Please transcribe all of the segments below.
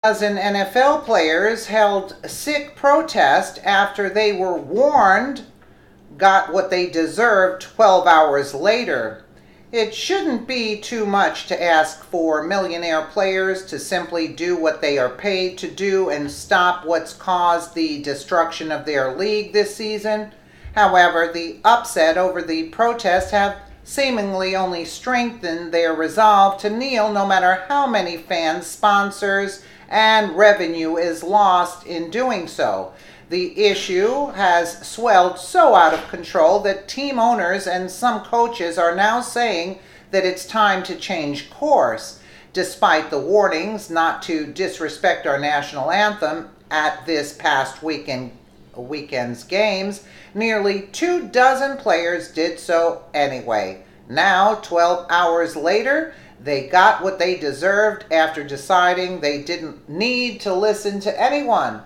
Dozen NFL players held sick protest after they were warned, got what they deserved 12 hours later. It shouldn't be too much to ask for millionaire players to simply do what they are paid to do and stop what's caused the destruction of their league this season. However, the upset over the protests have seemingly only strengthened their resolve to kneel no matter how many fans, sponsors, and revenue is lost in doing so. The issue has swelled so out of control that team owners and some coaches are now saying that it's time to change course. Despite the warnings not to disrespect our national anthem at this past weekend's games, nearly 24 players did so anyway. Now, 12 hours later, they got what they deserved after deciding they didn't need to listen to anyone.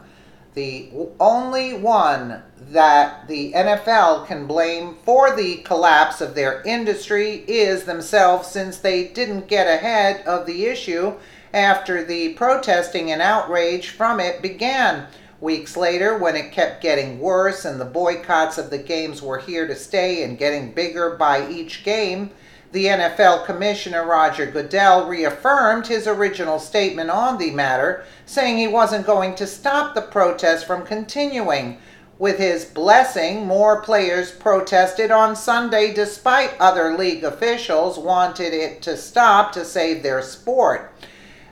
The only one that the NFL can blame for the collapse of their industry is themselves, since they didn't get ahead of the issue after the protesting and outrage from it began. Weeks later, when it kept getting worse and the boycotts of the games were here to stay and getting bigger by each game, the NFL Commissioner Roger Goodell reaffirmed his original statement on the matter, saying he wasn't going to stop the protests from continuing. With his blessing, more players protested on Sunday despite other league officials wanted it to stop to save their sport.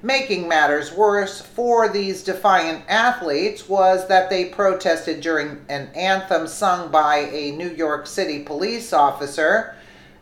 Making matters worse for these defiant athletes was that they protested during an anthem sung by a New York City police officer.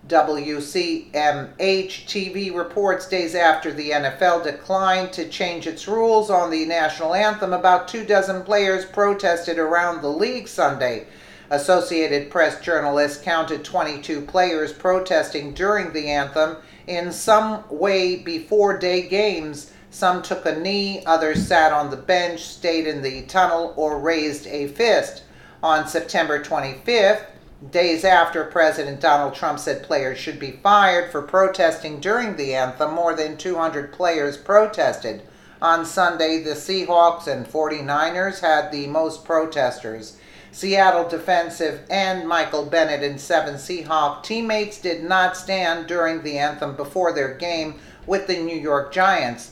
WCMH-TV reports days after the NFL declined to change its rules on the national anthem, about 24 players protested around the league Sunday. Associated Press journalists counted 22 players protesting during the anthem in some way before day games. Some took a knee, others sat on the bench, stayed in the tunnel, or raised a fist. On September 25th, days after President Donald Trump said players should be fired for protesting during the anthem, more than 200 players protested. On Sunday, the Seahawks and 49ers had the most protesters. Seattle defensive end Michael Bennett and 7 Seahawk teammates did not stand during the anthem before their game with the New York Giants.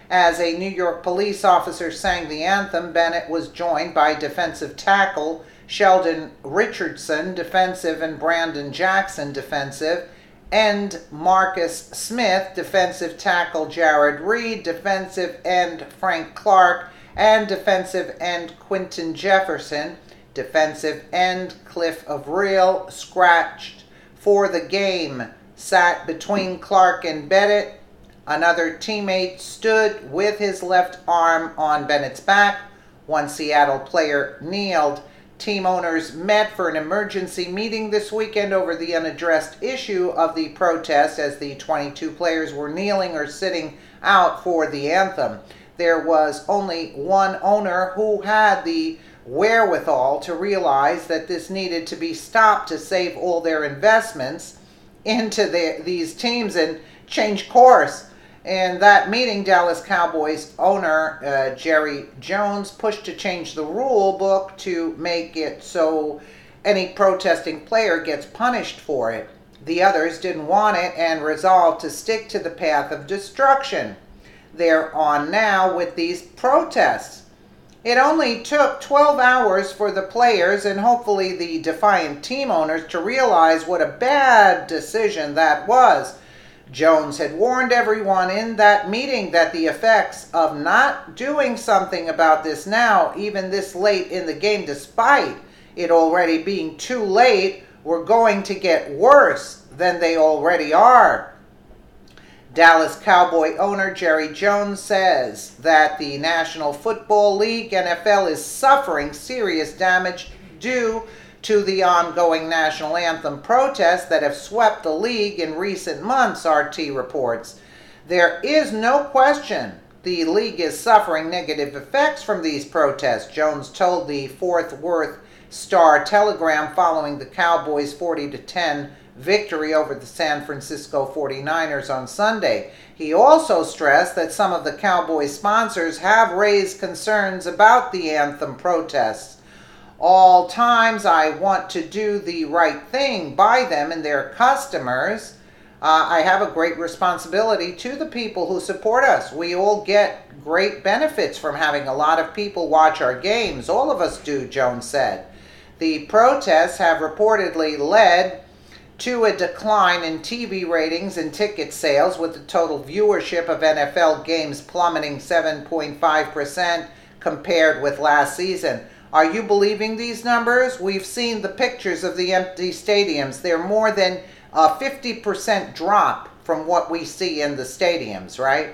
As a New York police officer sang the anthem, Bennett was joined by defensive tackle Sheldon Richardson, defensive, and Brandon Jackson, defensive, end Marcus Smith, defensive tackle Jared Reed, defensive end Frank Clark, and defensive end Quinton Jefferson. Defensive end Cliff Avril, scratched for the game, sat between Clark and Bennett. Another teammate stood with his left arm on Bennett's back. One Seattle player kneeled. Team owners met for an emergency meeting this weekend over the unaddressed issue of the protest as the 22 players were kneeling or sitting out for the anthem. There was only one owner who had the wherewithal to realize that this needed to be stopped to save all their investments into these teams and change course. In that meeting, Dallas Cowboys owner Jerry Jones pushed to change the rule book to make it so any protesting player gets punished for it. The others didn't want it and resolved to stick to the path of destruction they're on now with these protests. It only took 12 hours for the players and hopefully the defiant team owners to realize what a bad decision that was. Jones had warned everyone in that meeting that the effects of not doing something about this now, even this late in the game, despite it already being too late, were going to get worse than they already are. Dallas Cowboy owner Jerry Jones says that the National Football League, NFL, is suffering serious damage due to the ongoing national anthem protests that have swept the league in recent months, RT reports. There is no question the league is suffering negative effects from these protests, Jones told the Fort Worth Star Telegram following the Cowboys' 40-10 victory over the San Francisco 49ers on Sunday. He also stressed that some of the Cowboys sponsors have raised concerns about the anthem protests. All times I want to do the right thing by them and their customers. I have a great responsibility to the people who support us. We all get great benefits from having a lot of people watch our games. All of us do, Jones said. The protests have reportedly led to a decline in TV ratings and ticket sales, with the total viewership of NFL games plummeting 7.5% compared with last season. Are you believing these numbers? We've seen the pictures of the empty stadiums. They're more than a 50% drop from what we see in the stadiums, right?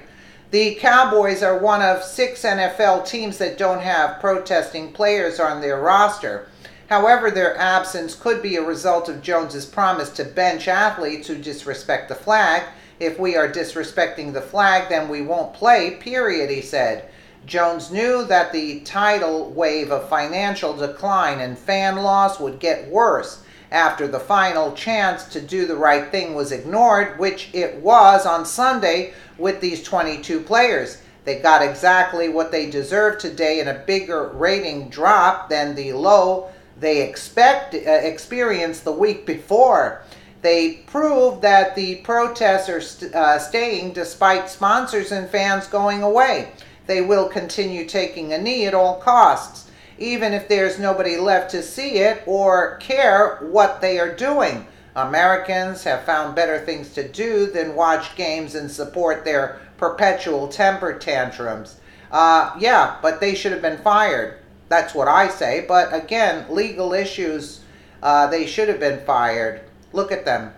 The Cowboys are one of 6 NFL teams that don't have protesting players on their roster. However, their absence could be a result of Jones's promise to bench athletes who disrespect the flag. If we are disrespecting the flag, then we won't play, period, he said. Jones knew that the tidal wave of financial decline and fan loss would get worse after the final chance to do the right thing was ignored, which it was on Sunday with these 22 players. They got exactly what they deserved today in a bigger rating drop than the low they experienced the week before. They proved that the protests are staying despite sponsors and fans going away. They will continue taking a knee at all costs, even if there's nobody left to see it or care what they are doing. Americans have found better things to do than watch games and support their perpetual temper tantrums. Yeah, but they should have been fired. That's what I say. But again, legal issues, they should have been fired. Look at them.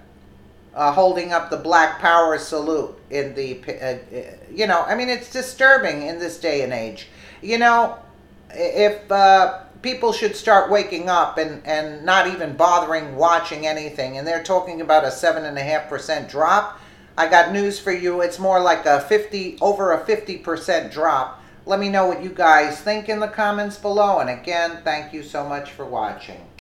Holding up the Black Power salute in the, it's disturbing in this day and age. If people should start waking up and not even bothering watching anything, and they're talking about a 7.5% drop, I got news for you. It's more like over a 50% drop. Let me know what you guys think in the comments below. And again, thank you so much for watching.